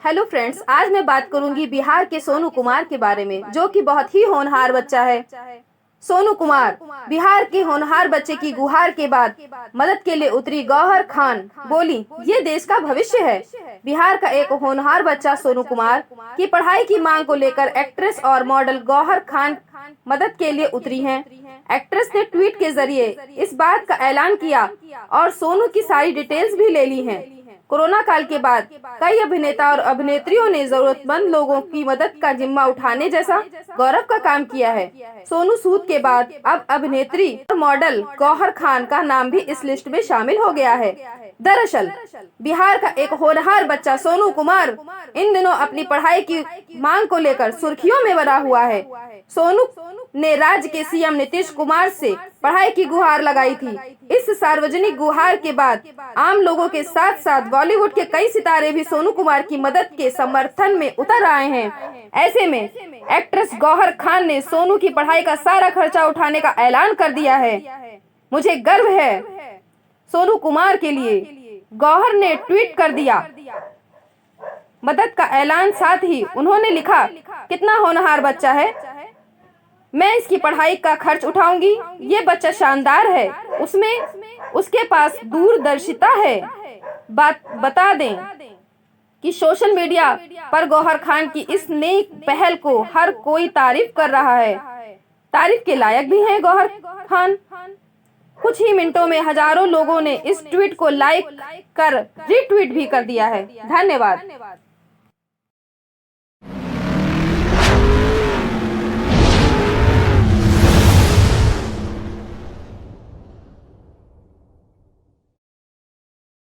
Hello friends, आज मैं बात करूंगी बिहार के सोनू कुमार के बारे में, जो कि बहुत ही होनहार बच्चा है। सोनू कुमार बिहार के होनहार बच्चे की गुहार के बाद मदद के लिए उतरी गौहर खान। बोली, ये देश का भविष्य है। बिहार का एक होनहार बच्चा सोनू कुमार की पढ़ाई की मांग को लेकर एक्ट्रेस और मॉडल गौहर खान मदद के लिए उतरी हैं। एक्ट्रेस ने ट्वीट के जरिए इस बात का ऐलान किया और सोनू की सारी डिटेल्स भी ले ली हैं। कोरोना काल के बाद कई अभिनेता और अभिनेत्रियों ने जरूरतमंद लोगों की मदद का जिम्मा उठाने जैसा गौरव का काम किया है। सोनू सूद के बाद अब अभिनेत्री और मॉडल गौहर खान का नाम भी इस लिस्ट में शामिल हो गया है। दरअसल बिहार का एक होनहार बच्चा सोनू कुमार इन दिनों अपनी पढ़ाई की मांग को लेकर सुर्खियों में बना हुआ है। सोनू ने राज्य के सीएम नीतीश कुमार से पढ़ाई की गुहार लगाई थी। इस सार्वजनिक गुहार के बाद आम लोगों के साथ साथ बॉलीवुड के कई सितारे भी सोनू कुमार की मदद के समर्थन में उतर आए हैं। ऐसे में एक्ट्रेस गौहर खान ने सोनू की पढ़ाई का सारा खर्चा उठाने का ऐलान कर दिया है। मुझे गर्व है सोनू कुमार के लिए, गौहर ने ट्वीट कर दिया मदद का ऐलान। साथ ही उन्होंने लिखा, कितना होनहार बच्चा है, मैं इसकी पढ़ाई का खर्च उठाऊंगी। ये बच्चा शानदार है, उसके पास दूरदर्शिता है। बता दें कि सोशल मीडिया पर गौहर खान की इस नई पहल को हर कोई तारीफ कर रहा है। तारीफ के लायक भी है गौहर खान। कुछ ही मिनटों में हजारों लोगों ने इस ट्वीट को लाइक कर रीट्वीट भी कर दिया है। धन्यवाद।